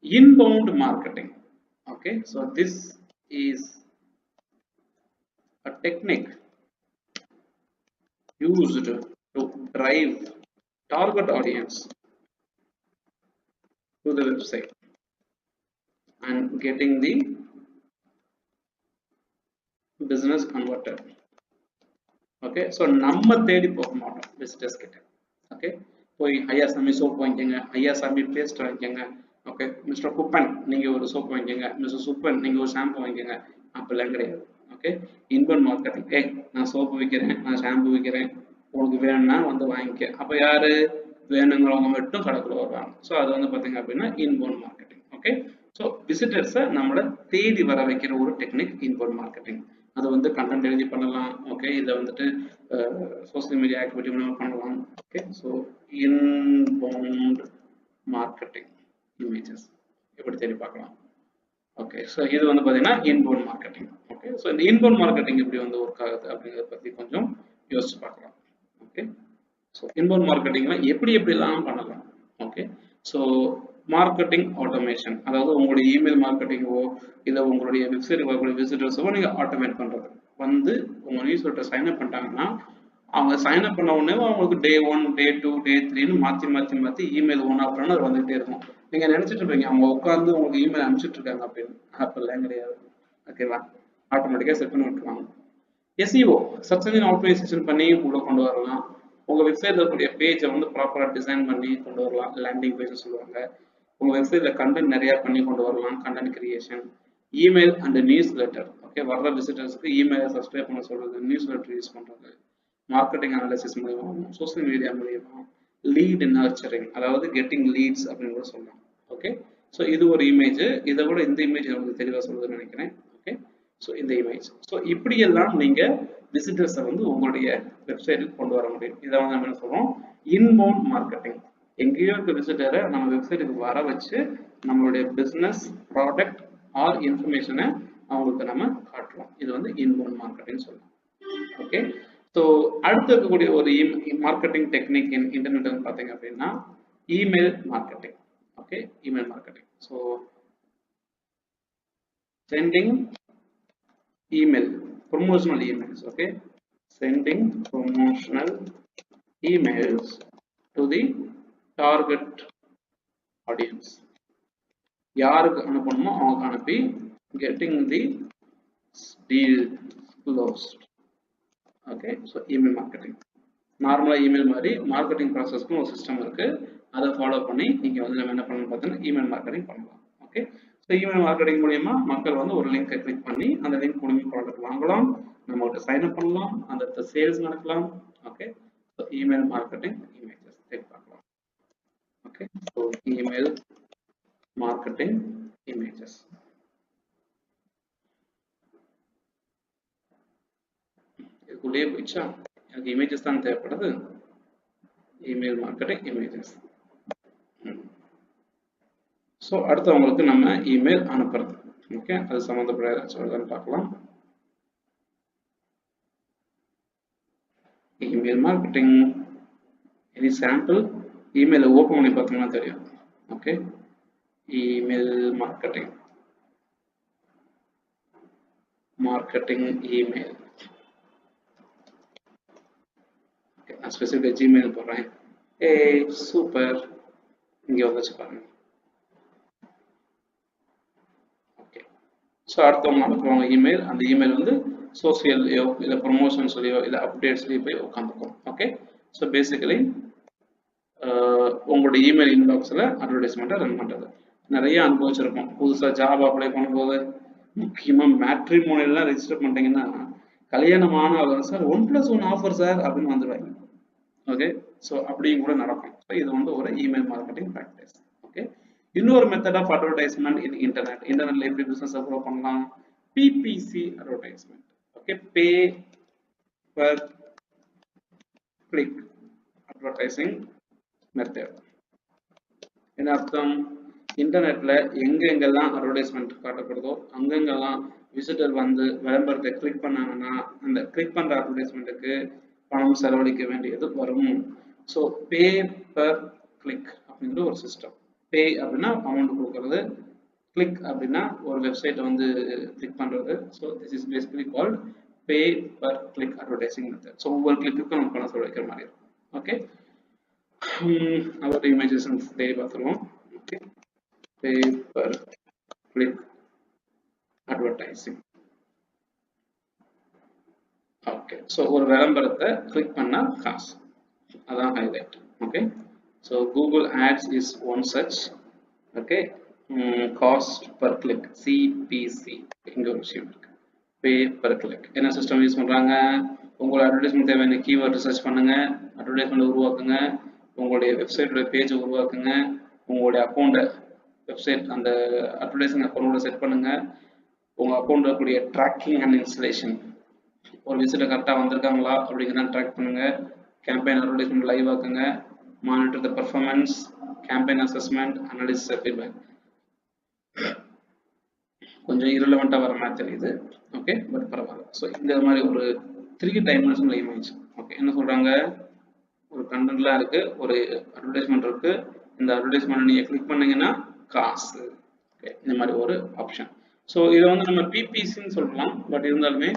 inbound marketing. Okay, so this is a technique used to drive target audience to the website and getting the business converted. Okay, so நம்ம தேடி போக மாட்டோம் விசிட்டர்ஸ் கிட்ட. Okay, போய் ஐயா சாமி soap வாங்கிக்கோங்க, ஐயா சாமி பேஸ்ட் வாங்கிக்கோங்க, ஓகே மிஸ்டர் குப்பன் நீங்க ஒரு சோப் வாங்கிக்கோங்க, மிஸ்டர் சுப்பன் நீங்க ஒரு ஷாம்பு வாங்கிக்கோங்க, அப்படிலாம் கிடையாது. ஓகே, இன்பவுண்ட் மார்க்கெட்டிங், நான் சோப்பு விற்கிறேன், நான் ஷாம்பு விற்கிறேன், உனக்கு வேணும்னா வந்து வாங்கிக்க. அப்போ யாரு வேணுங்கிறவங்க மட்டும் கடைக்குள்ள வருவாங்க. ஸோ அது வந்து பார்த்தீங்க அப்படின்னா இன்பவுண்ட் மார்க்கெட்டிங். ஓகே, ஸோ விசிட்டர்ஸை நம்மளை தேடி வர வைக்கிற ஒரு டெக்னிக் இன்பவுண்ட் மார்க்கெட்டிங். அது வந்து கண்டென்ட் எழுதி பண்ணலாம். ஓகே, இதில் வந்துட்டு சோசியல் மீடியா ஆக்டிவிட்டி பண்ணலாம். Okay, so inbound marketing images எப்படி தேடி பார்க்கலாம். ஓகே, ஸோ இது வந்து பார்த்தீங்கன்னா இன்பவுண்ட் மார்க்கெட்டிங். ஓகே, ஸோ இந்த இன்பவுண்ட் மார்க்கெட்டிங் எப்படி வந்து ஒர்க் ஆகுது அப்படிங்கிறத பற்றி கொஞ்சம் யோசிச்சு பார்க்கலாம். ஓகே, ஸோ இன்பவுண்ட் மார்க்கெட்டிங்லாம் எப்படிலாம் பண்ணலாம். ஓகே. ஸோ மார்க்கெட்டிங் ஆட்டோமேஷன், அதாவது உங்களுடைய இமெயில் மார்க்கெட்டிங்கோ இல்லை உங்களுடைய வெப்சைட்டுக்கு வரக்கூடிய விசிட்டர்ஸோ நீங்கள் ஆட்டோமேட் பண்ணுறது வந்து உங்கள் நியூஸ் லெட்டர் சைன் அப் பண்ணிட்டாங்கன்னா அவங்க சைன் அப் பண்ண உடனே அவங்களுக்கு டே 1 டே 2 டே 3ன்னு மாற்றி இமெயில் ஒன் ஆஃப்டர்னு அது வந்துகிட்டே இருக்கும். நீங்கள் நினச்சிட்டு இருப்பீங்க அவங்க உட்காந்து உங்களுக்கு இமெயில் அனுப்பிச்சிட்டு இருக்காங்க அப்படின்னு. அப்பெல்லாம் கிடையாது. ஓகேவா? ஆட்டோமேட்டிக்காக செட் பண்ணி விட்டுருவாங்க. SEO சர்ச் இன்ஜின் ஆப்டிமைசேஷன் பண்ணி உள்ள கொண்டு வரலாம். உங்க வெப்சைட்ல இருக்கக்கூடிய பேஜை வந்து ப்ராப்பரா டிசைன் பண்ணி கொண்டு வரலாம். லேண்டிங் பேஜ் சொல்லுவாங்க. உங்க வெப்சைட்ல கண்டென்ட் நிறைய பண்ணி கொண்டு வரலாம். Content creation, email and news letter. Okay, வர்ற விசிட்டர்ஸ்க்கு இமெயிலை சப்ஸ்கிரைப் பண்ண சொல்றது, நியூஸ் லெட்டர் யூஸ் பண்றது, மார்க்கெட்டிங் அனாலிசிஸ் மூலியமா, சோசியல் மீடியா மூலியமா, லீட் நர்ச்சரிங், அதாவது கெட்டிங் லீட்ஸ் அப்படின்னு கூட சொல்லலாம். ஓகே, ஸோ இது ஒரு இமேஜ். இதை விட இந்த இமேஜ் நமக்கு தெளிவாக சொல்லுதுன்னு நினைக்கிறேன். ஓகே, ஸோ இந்த இமேஜ். ஸோ இப்படியெல்லாம் நீங்க விசிட்டர்ஸை வந்து உங்களுடைய வெப்சைட்டுக்கு கொண்டு வர முடியும். இதை வந்து நம்ம என்ன சொல்றோம், இன்பவுண்ட் மார்க்கெட்டிங். எங்கேயோ இருக்க விசிட்டரை நம்ம வெப்சைட்டுக்கு வர வச்சு நம்மளுடைய பிசினஸ், ப்ராடக்ட் ஆர் இன்ஃபர்மேஷனை அவங்களுக்கு நம்ம காட்டுறோம். இது வந்து இன்பவுண்ட் மார்க்கெட்டிங் சொல்லலாம். ஓகே, ஸோ அடுத்து இருக்கக்கூடிய ஒரு மார்க்கெட்டிங் டெக்னிக் இன் இன்டர்நெட் வந்து பார்த்தீங்க அப்படின்னா email marketing. Okay, email marketing. So sending email, promotional emails. Okay, sending promotional emails to the target audience. யாருக்கு அனுப்பணுமோ அவங்க அனுப்பி getting the deal closed. Okay, so email marketing. நார்மலா இமெயில் மாதிரி marketing ப்ராசஸ்க்கு ஒரு system இருக்கு. அதை ஃபாலோ பண்ணி நீங்க வந்து நம்ம என்ன பண்ணணும் பார்த்தீங்கன்னா இமெயில் மார்க்கெட்டிங் பண்ணலாம். ஓகே, ஸோ இமெயில் மார்க்கெட்டிங் மூலியமா மக்கள் வந்து ஒரு லிங்கை கிளிக் பண்ணி அந்த லிங்க் மூலியமா ப்ராடக்ட் வாங்கலாம், நம்மகிட்ட சைன் அப் பண்ணலாம், அந்த சேல்ஸ் நடக்கலாம். Okay, so email marketing images பார்க்கலாம். Okay, so email marketing images. இதுக்குள்ளேயே போயிடுச்சா? எனக்கு இமேஜஸ் தான் தேவைப்படுது. Email marketing images. ஸோ அடுத்தவங்களுக்கு நம்ம இமெயில் அனுப்புறது. ஓகே, அது சம்மந்தப்பட்ட ஏதாச்சும் பார்க்கலாம். இமெயில் மார்க்கெட்டிங் எனி சாம்பிள் இமெயிலை ஓப்பன் பண்ணி பார்த்தோம்னா தெரியும். Okay, email marketing email. நான் ஸ்பெசிஃபிக்காக ஜிமெயில் போடுறேன். சூப்பர், இங்கே வந்துச்சு பாருங்க. ஓகே, ஸோ அடுத்தவங்க அனுப்புவாங்க இமெயில். அந்த இமெயில் வந்து சோசியல்லையோ இல்லை ப்ரொமோஷன்ஸ்லையோ இல்லை அப்டேட்ஸ்லையோ போய் உட்காந்துக்கும். ஓகே, ஸோ பேசிக்கலி உங்களுடைய இமெயில் இன்பாக்ஸில் அட்வர்டைஸ்மெண்ட்டை ரன் பண்ணுறது நிறைய அனுபவிச்சிருக்கோம். புதுசாக ஜாப் அப்ளை பண்ணும்போது முக்கியமாக மேட்ரிமோனியல்லாம் ரெஜிஸ்டர் பண்ணிட்டீங்கன்னா கல்யாணமான சார் 1+1 ஆஃபர் சார் அப்படின்னு வந்துடுவாங்க. ஓகே, ஸோ அப்படியும் கூட நடக்கும். ஸோ இது வந்து ஒரு இமெயில் மார்க்கெட்டிங் ப்ராக்டிஸ். ஓகே, இன்னொரு மெத்தட் ஆஃப் அட்வர்டைஸ்மெண்ட் இன் இன்டர்நெட்ல எப்படி பிசினஸ் க்ரோ பண்ணலாம், PPC advertisement. Okay, pay per click advertising method. என்ன அர்த்தம்? இன்டர்நெட்ல எங்கெங்கெல்லாம் அட்வர்டைஸ்மெண்ட் காட்டப்படுதோ அங்கெங்கெல்லாம் விசிட்டர் வந்து விளம்பரத்தை கிளிக் பண்ணாங்கன்னா அந்த கிளிக் பண்ற அட்வர்டைஸ்மெண்ட்டுக்கு பணம் செலவழிக்க வேண்டியது வரும். ஸோ பே பர் கிளிக் அப்படிங்கிற ஒரு சிஸ்டம். பே அப்படின்னா அமௌண்ட் கொடுக்கறது, கிளிக் அப்படின்னா ஒரு வெப்சைட்டை வந்து கிளிக் பண்றது. So this is basically called pay per click advertising method. So ஒவ்வொரு கிளிக்குக்கும் நம்ம பணம் செலவழிக்கிற மாதிரி இருக்கும். ஓகே, அதோட இமேஜஸ் தேடி பார்த்துருவோம். Okay, pay per click advertising. Okay, so ஒரு விளம்பரத்தை கிளிக் பண்ணா காசு, அதான் highlight. Okay, so Google ads is one such. Okay, cost per click CPC இங்க ஒரு விஷயம் இருக்கு. பே பர் கிளிக் என்ன சிஸ்டம் யூஸ் பண்றாங்க? உங்களோட அட்வர்டைஸ்மெண்ட் தேவையான கீவேர்ட் ரிசர்ச் பண்ணுங்க, அட்வர்டைஸ்மெண்ட் உருவாக்குங்க, உங்களுடைய வெப்சைட்டோட பேஜ் உருவாக்குங்க, உங்களுடைய அக்கௌண்ட்டை வெப்சைட் அந்த அட்வர்டைசிங் அக்கௌண்டோட செட் பண்ணுங்க, உங்க அக்கௌண்ட் இருக்கக்கூடிய ட்ராக்கிங் அண்ட் இன்ஸ்டலேஷன், ஒரு விசிட்டர் கரெக்டாக வந்திருக்காங்களா அப்படிங்கிறத ட்ராக் பண்ணுங்க, கேம்பெயின் அட்வர்டைஸ்மெண்ட் லைவ் ஆக்குங்க, monitor the performance, campaign assessment, analysis, feedback. கொஞ்சம் இரலவெண்ட்டாக வர மாதிரி தெரியுது. ஓகே, பட் பரவாயில்ல. ஸோ இந்த மாதிரி ஒரு 3 டைமென்ஷனல் இமேஜ். ஓகே, என்ன சொல்றாங்க? ஒரு கண்டென்ட்லாம் இருக்கு, ஒரு அட்வர்டைஸ்மெண்ட் இருக்கு, இந்த அட்வர்டைஸ்மெண்ட் நீங்க கிளிக் பண்ணீங்கன்னா காசு. ஓகே, இந்த மாதிரி ஒரு ஆப்ஷன். ஸோ இதை வந்து நம்ம பிபிசின்னு சொல்லலாம். பட் இருந்தாலுமே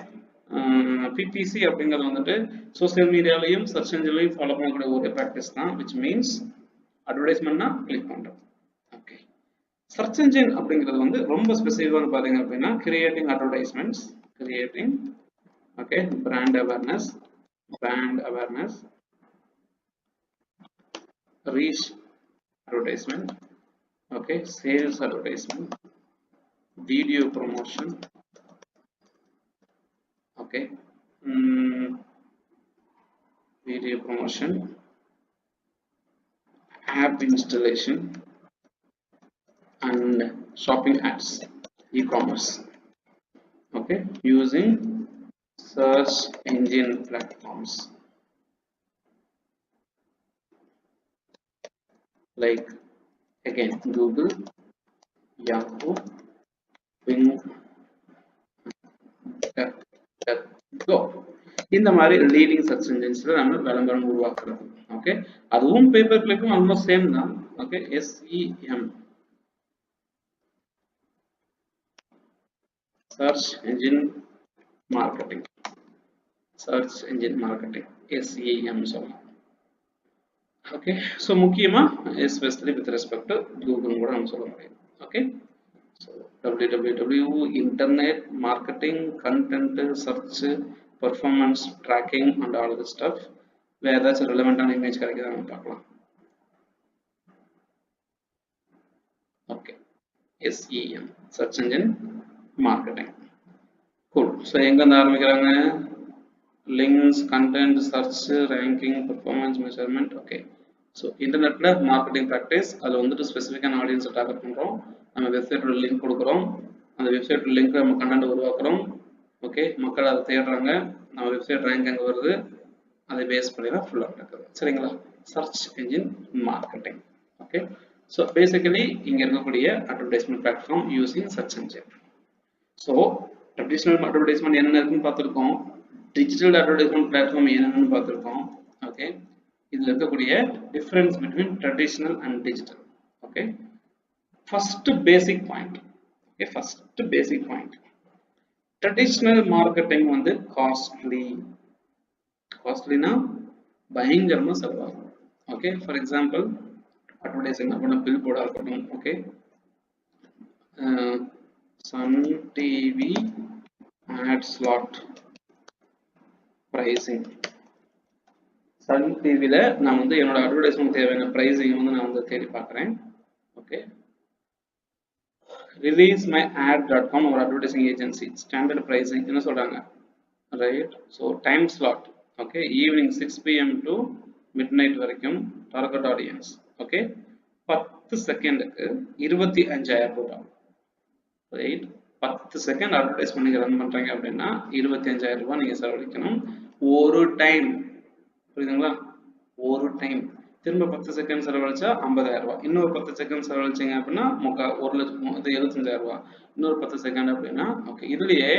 பிபிசி அப்படிங்கிறது வந்துட்டு சோசியல் மீடியாலையும் சர்ச் என்ஜின்லையும் ஃபாலோ பண்ணக்கூடிய ஒரு ப்ராக்டிஸ் தான், விச் மீன்ஸ் அட்வர்டைஸ்மெண்ட்னா கிளிக் பண்றது. ஓகே, சர்ச் என்ஜின் அப்படிங்கிறது வந்து ரொம்ப ஸ்பெசிஃபிக்காக பார்த்தீங்க அப்படின்னா creating advertisements, creating okay brand awareness, reach advertisement, okay sales advertisement, video promotion, okay video promotion, app installation, and shopping ads, e-commerce, okay using search engine platforms like again Google, Yahoo, Bing, DuckDuckGo. இந்த மாதிரி leading search என்ஜின்ஸ்ல நம்ம விளம்பரம் உருவாக்குறது. Okay, அதுவும் paper கிளிக்கும் almost same தான். Okay, SEM search engine marketing, search engine marketing SEM சொல்லலாம். Okay, so முக்கியமா especially with respect to Google கூட நம்ம சொல்ல முடியும். Okay, so www internet marketing, content, search, performance tracking and all the stuff. வேற ஏதாச்சும் ரெலவெண்டான இமேஜ் கிடைக்குதா நம்ம பார்க்கலாம். Okay, SEM search engine marketing. Cool. So எங்கேருந்து ஆரம்பிக்கிறாங்க? Links, content, search, ranking, performance measurement. Okay, so இன்டர்நெட்ல மார்க்கெட்டிங் ப்ராக்டிஸ், அதில் வந்துட்டு ஸ்பெசிஃபிக்கான ஆடியன்ஸை டார்கெட் பண்ணுறோம். நம்ம வெப்சைட்டோட லிங்க் கொடுக்குறோம், அந்த வெப்சைட்டோட லிங்க் நம்ம கண்டென்ட் உருவாக்குறோம். ஓகே, மக்கள் அதை தேடுறாங்க, நம்ம வெப்சைட் ரேங்க் அங்கே வருது, அதை பேஸ் பண்ணி தான் ஃபுல்லாக நடக்குது. சரிங்களா? Search engine marketing. Okay, so basically இங்கே இருக்கக்கூடிய advertisement platform using search engine. So traditional advertisement என்னென்ன இருக்குன்னு பார்த்துருக்கோம், டிஜிட்டல் அட்வர்டைஸ்மெண்ட் பிளாட்ஃபார்ம் என்னென்னு பார்த்துருக்கோம். ஓகே, இதில் இருக்கக்கூடிய difference between traditional and digital. Okay, first basic point. Okay, first basic point, traditional marketing வந்து காஸ்ட்லி. காஸ்ட்லினா பயங்கரமாக செலவாகும். ஓகே, ஃபார் எக்ஸாம்பிள் அட்வர்டைஸிங் அப்படின்னா பில் போர்டாக இருக்கட்டும். Okay, Sun TV ad slot pricing. Sun டிவில நான் வந்து என்னோட அட்வர்டைஸ்மெண்ட் தேவையான பிரைசிங் வந்து நான் வந்து தேடி பார்க்குறேன். ஓகே, ரிலீஸ் மை ad.com ஒரு அட்வர்டைசிங் ஏஜென்சி ஸ்டாண்டர்ட் பிரைசிங் என்ன சொல்றாங்க, right? So time slot, okay, evening 6 PM to mid night வரைக்கும், டார்கெட் ஆடியன்ஸ். ஓகே, 10 செகண்டுக்கு 25,000 ரூபாய். ரைட், 10 செகண்ட் அட்வர்டைஸ் பண்ணி ரன் பண்றீங்க அப்படின்னா 25,000 ரூபாய் நீங்க செலவழிக்கணும் ஒரு டைம். புரியுதுங்களா? ஒரு டைம். திரும்ப 10 செகண்ட் செலவழிச்சா 50,000 ரூபாய். இன்னொரு 10 செகண்ட் செலவழிச்சிங்க அப்படின்னா 1,75,000 ரூபாய். இன்னொரு 10 செகண்ட் அப்படின்னா ஓகே. இதுலயே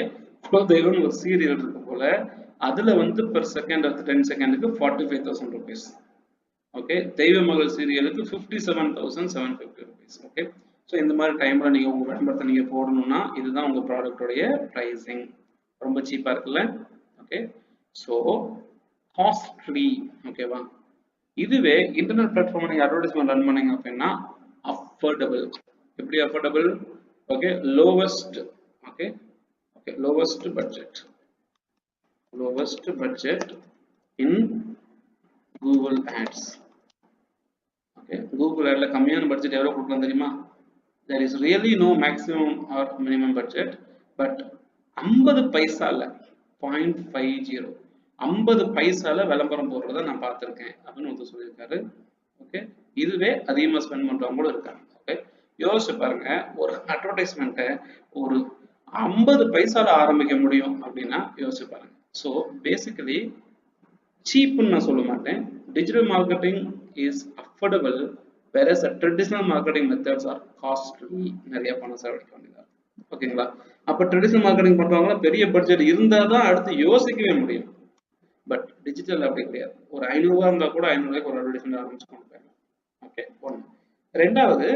குலதெய்வம் ஒரு சீரியல் இருக்கு போல, அதுல வந்து பெர் செகண்ட் 10 செகண்டுக்கு 45,000 rupees. ஓகே, தெய்வ மகள் சீரியலுக்கு 57,750 rupees. ஓகே, ஸோ இந்த மாதிரி டைம்ல நீங்க உங்க விளம்பரத்தை நீங்க போடணும்னா இதுதான் உங்க ப்ராடக்டோடைய பிரைசிங். ரொம்ப சீப்பா இருக்குல்ல? Okay, so costly. ஓகேவா? இதுவே இன்டர்நெட் பிளாட்ஃபார்ம் நீங்க அட்வர்டைஸ்மெண்ட் ரன் பண்ணீங்க அப்படின்னா அஃபோர்டபுள். எப்படி affordable? Okay, lowest. Okay, okay, lowest budget. lowest budget in Google Ads. Okay, Google Ads கம்மியான பட்ஜெட் எவ்வளவு கொடுக்கலாம் தெரியுமா? There is really no maximum or minimum budget, but 50 பைசால 0.50 50 பைசால விளம்பரம் போடுறத நான் பார்த்திருக்கேன் அப்படின்னு ஒருத்தர் சொல்லியிருக்காரு. ஓகே, இதுவே அதிகமா ஸ்பெண்ட் பண்றவங்க கூட இருக்காங்க. ஓகே, யோசிச்சு பாருங்க, ஒரு அட்வர்டைஸ்மெண்ட்டை ஒரு 50 பைசால ஆரம்பிக்க முடியும் அப்படின்னா யோசிச்சு பாருங்க. ஸோ பேசிக்கலி சீப்னு நான் சொல்ல மாட்டேன். Digital marketing is affordable, whereas traditional marketing methods are costly. நிறைய பணம் செலவழிக்க வேண்டியதா. ஓகேங்களா? அப்போ ட்ரெடிஷனல் மார்க்கெட்டிங் பண்றவங்க பெரிய பட்ஜெட் இருந்தால் தான் அடுத்து யோசிக்கவே முடியும். பட் டிஜிட்டல் அப்படி கிடையாது. ஒரு 500 ரூபா இருந்தால் கூட 500 ரூபாய்க்கு ஒரு அட்வர்டைஸ்மெண்ட் ஆரம்பிச்சு கொண்டு போயிடலாம். ஓகே, ஒன்று. ரெண்டாவது,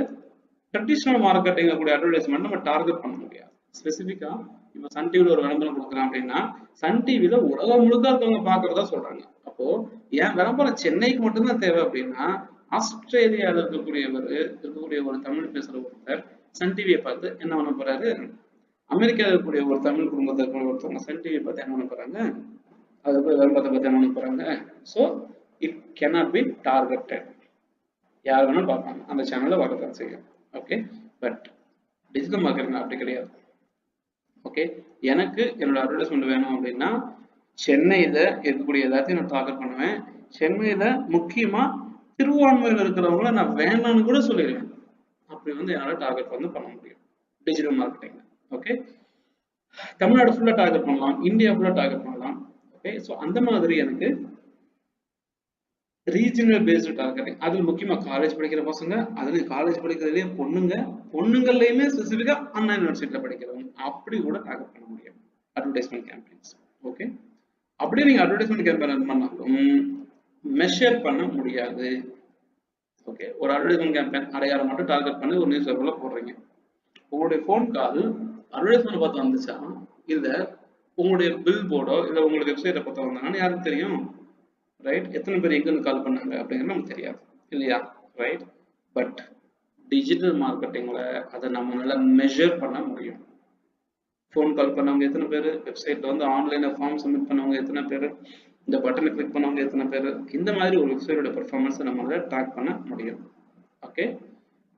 ட்ரெடிஷனல் மார்க்கெட்டிங் கூடிய அட்வர்டைஸ்மெண்ட் நம்ம டார்கெட் பண்ண முடியாது. ஸ்பெசிஃபிக்கா இப்போ சன் டிவில ஒரு விளம்பரம் கொடுக்குறேன் அப்படின்னா சன் டிவில உலகம் முழுக்க இருக்கவங்க பாக்குறதா சொல்றாங்க. அப்போ ஏன் விளம்பரம் சென்னைக்கு மட்டும்தான் தேவை அப்படின்னா ஆஸ்திரேலியாவில் இருக்கக்கூடிய ஒரு தமிழ் பேசுற ஒருத்தர் சன் டிவியை பார்த்து என்ன பண்ண போறாரு, அமெரிக்காவில் இருக்கக்கூடிய ஒரு தமிழ் குடும்பத்தை இருக்கக்கூடிய ஒருத்தவங்க சன் டிவியை பார்த்து என்ன பண்ண போறாங்க, அதுக்கு விளம்பரத்தை பார்த்து என்ன பண்ண போறாங்க. So it cannot be targeted. யார் வேணாலும் பார்ப்பாங்க, அந்த சேனல்ல பார்க்கத்தான் செய்யும். ஓகே, பட் டிஜிட்டல் மார்க்கெட்டிங் அப்படி கிடையாது. ஓகே, எனக்கு என்னோட அட்வர்டைஸ்மெண்ட் வேணும் அப்படின்னா சென்னையில இருக்கக்கூடிய எல்லாத்தையும் நான் டார்கெட் பண்ணுவேன். சென்னையில முக்கியமா திருவான்மையில இருக்கிறவங்கள நான் வேணான்னு கூட சொல்லிடுவேன். அப்படி வந்து என்னால டார்கெட் வந்து பண்ண முடியும் டிஜிட்டல் மார்க்கெட்டிங். ஓகே, தமிழ்நாடு ஃபுல்லா டார்கெட் பண்ணலாம், இந்தியா ஃபுல்லா டார்கெட் பண்ணலாம். ஓகே, ஸோ அந்த மாதிரி எனக்கு ரீஜனல் பேஸ்டு டார்கெட்டிங், அதுல முக்கியமா காலேஜ் படிக்கிற பசங்க, அதுல காலேஜ் படிக்கிறதுலயே பொண்ணுங்கள்லயுமே ஸ்பெசிஃபிக்கா அண்ணா யூனிவர்சிட்டியில படிக்கிறவங்க அப்படி கூட டார்கெட் பண்ண முடியும் அட்வர்டைஸ்மெண்ட் கேம்பெயின்ஸ். ஓகே, அப்படியே நீங்க அட்வர்டைஸ்மெண்ட் கேம்பெயின் பண்ணாலும் மெஷர் பண்ண முடியாது. ஓகே, ஒரு அட்வர்டைஸ்மெண்ட் கேம்பெயின் அடையாளம் மட்டும் டார்கெட் பண்ணி ஒரு நியூஸ் பேப்பர்ல போடுறீங்க. உங்களுடைய ஃபோன் கால் அட்வர்டைஸ்மெண்ட் பார்த்து வந்துச்சா இல்ல உங்களுடைய பில் போர்டோ இல்ல உங்களுடைய வெப்சைட்டை பார்த்து வந்தாங்கன்னு யாருக்கு தெரியும்? ரைட், எத்தனை பேர் எங்க இருந்து கால் பண்ணாங்க அப்படிங்கிறது நமக்கு தெரியாது இல்லையா? ரைட், பட் டிஜிட்டல் மார்க்கெட்டிங்ல அதை நம்மளால மெஷர் பண்ண முடியும். ஃபோன் கால் பண்ணவங்க எத்தனை பேர், வெப்சைட்ல வந்து ஆன்லைன்ல ஃபார்ம் சப்மிட் பண்ணவங்க எத்தனை பேர், இந்த பட்டனை கிளிக் பண்ணவங்க எத்தனை பேர், இந்த மாதிரி ஒரு வெப்சைட்டோட பெர்ஃபார்மன்ஸை நம்மளால ட்ராக் பண்ண முடியும். ஓகே,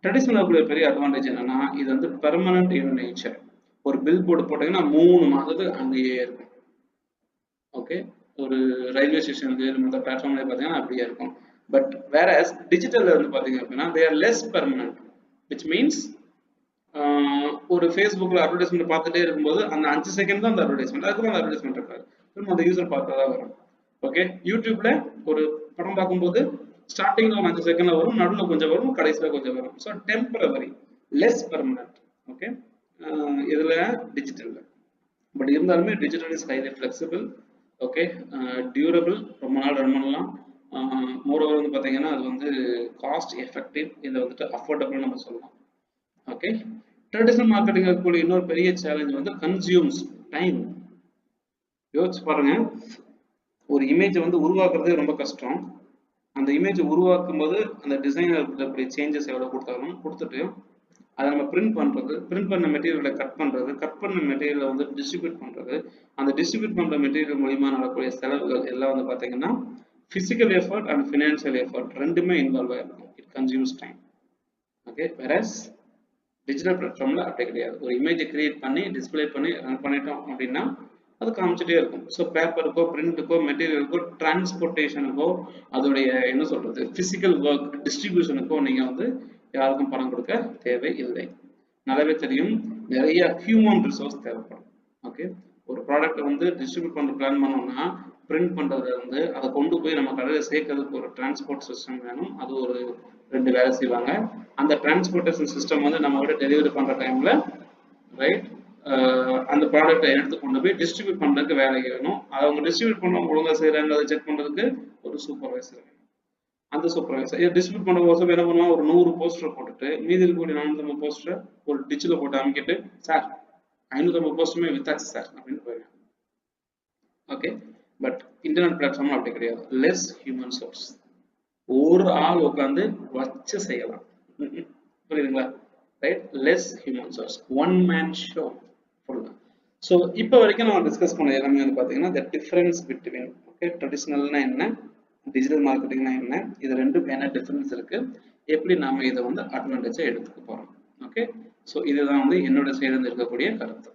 ட்ரெடிஷனல் பெரிய அட்வான்டேஜ் என்னன்னா இது வந்து பெர்மனன்ட் இன் நேச்சர். ஒரு பில் போர்டு போட்டீங்கன்னா 3 மாதத்துக்கு அங்கேயே இருக்கும். ஓகே, ஒரு ரயில்வே ஸ்டேஷனுக்கு மற்ற பிளாட்ஃபார்ம்ல பார்த்தீங்கன்னா அப்படியே இருக்கும். பட் வேற டிஜிட்டல்ல வந்து பார்த்தீங்க அப்படின்னா they are less permanent, which means ஒரு ஃபேஸ்புக்ல அட்வர்டைஸ்மெண்ட் பார்த்துட்டே இருக்கும்போது அந்த 5 செகண்ட் தான் அந்த அட்வர்டைஸ்மெண்ட், அதுக்கப்புறம் அந்த அட்வர்டைஸ்மெண்ட் இருக்காது, திரும்ப அந்த யூசர் பார்த்தா தான் வரும். ஓகே, யூடியூப்ல ஒரு படம் பார்க்கும்போது ஸ்டார்டிங்ல ஒரு 5 செகண்ட்ல வரும், நடுவில் கொஞ்சம் வரும், கடைசியில் கொஞ்சம் வரும். So temporary, less permanent. Okay, இதுல டிஜிட்டல்ல பட் இருந்தாலுமே digital is highly flexible. Okay, durable, ரொம்ப நாள் ரன் பண்ணலாம். மோரோவர் வந்து பார்த்தீங்கன்னா அது வந்து காஸ்ட் எஃபெக்டிவ், இதில் வந்துட்டு அஃபோர்டபுள் நம்ம சொல்லலாம். ஓகே, ட்ரெடிஷனல் மார்க்கெட்டிங் இருக்கக்கூடிய இன்னொரு பெரிய சேலஞ்ச் வந்து கன்சியூம்ஸ் டைம். யோசிச்சு பாருங்க, ஒரு இமேஜை வந்து உருவாக்குறதே ரொம்ப கஷ்டம். அந்த இமேஜை உருவாக்கும் போது அந்த டிசைனர் இருக்கக்கூடிய சேஞ்சஸ் எவ்வளோ கொடுத்துட்டு அதை நம்ம பிரிண்ட் பண்ணுறது, பிரிண்ட் பண்ண மெட்டீரியலை கட் பண்ணுறது, கட் பண்ண மெட்டீரியலை வந்து டிஸ்ட்ரிபியூட் பண்ணுறது, அந்த டிஸ்ட்ரிபியூட் பண்ணுற மெட்டீரியல் மூலியமாக நடக்கக்கூடிய செலவுகள் எல்லாம் வந்து பார்த்தீங்கன்னா physical effort and financial effort ரெண்டுமே இன்வால்வ் ஆகிருக்கும். It consumes time. Okay, whereas digital பிளாட்ஃபார்மில் அப்படி கிடையாது. ஒரு இமேஜை கிரியேட் பண்ணி டிஸ்பிளே பண்ணி ரன் பண்ணிட்டோம் அப்படின்னா அது காமிச்சிட்டே இருக்கும். ஸோ பேப்பருக்கோ பிரிண்ட்டுக்கோ மெட்டீரியலுக்கோ டிரான்ஸ்போர்ட்டேஷனுக்கோ அதோடைய என்ன சொல்றது பிசிக்கல் ஒர்க் டிஸ்ட்ரிபியூஷனுக்கோ நீங்கள் வந்து யாருக்கும் பணம் கொடுக்க தேவையில்லை. நல்லாவே தெரியும், நிறைய ஹியூமன் ரிசோர்ஸ் தேவைப்படும். ஓகே, ஒரு ப்ராடக்ட் வந்து டிஸ்ட்ரிபியூட் பண்ண பிளான் பண்ணோம்னா பிரிண்ட் பண்றதுல இருந்து அதை கொண்டு போய் நம்ம கடையில் சேர்க்கறதுக்கு ஒரு டிரான்ஸ்போர்ட் சிஸ்டம் வேணும். அது ஒரு 2 வேலை செய்வாங்க. அந்த டிரான்ஸ்போர்ட்டேஷன் சிஸ்டம் வந்து நம்ம கிட்ட டெலிவரி பண்ற டைம்ல ரைட் அந்த ப்ராடக்டை எடுத்து கொண்டு போய் டிஸ்ட்ரிபியூட் பண்றதுக்கு வேலை வேணும். அவங்க டிஸ்ட்ரிபியூட் பண்ணவங்க ஒழுங்கா செய்யறாங்க அதை செக் பண்றதுக்கு ஒரு சூப்பர்வைசர் வேணும். அந்த சூப்பர்வைசர் டிஸ்ட்ரிபியூட் பண்ண வருஷம் என்ன பண்ணுவாங்க, ஒரு 100 போஸ்டர் போட்டுட்டு மீதி இருக்கக்கூடிய 450 போஸ்டர் ஒரு டிச்சில போட்டு அமைக்கிட்டு சார் 550 போஸ்டருமே வித்தாச்சு சார் அப்படின்னு போயிருக்காங்க. ஓகே, பட் இன்டர்நெட் பிளாட்ஃபார்ம் அப்படி கிடையாது. லெஸ் ஹியூமன் சோர்ஸ், ஒரு ஆள் உட்காந்து வச்சு செய்யலாம். புரியுதுங்களா? Right, less human source, one man show ஃபுல்லா. ஸோ இப்போ வரைக்கும் நம்ம டிஸ்கஸ் பண்ண எல்லாமே வந்து பார்த்தீங்கன்னா த டிஃபரன்ஸ் பிட்வீன் ஓகே ட்ரெடிஷ்னல்னா என்ன, டிஜிட்டல் மார்க்கெட்டிங்னா என்ன, இது ரெண்டும் என்ன டிஃபரன்ஸ் இருக்கு, எப்படி நாம இதை வந்து அட்வான்டேஜா எடுத்துக்க போறோம். ஓகே, ஸோ இதுதான் வந்து என்னோட சைடு இருக்கக்கூடிய கருத்து.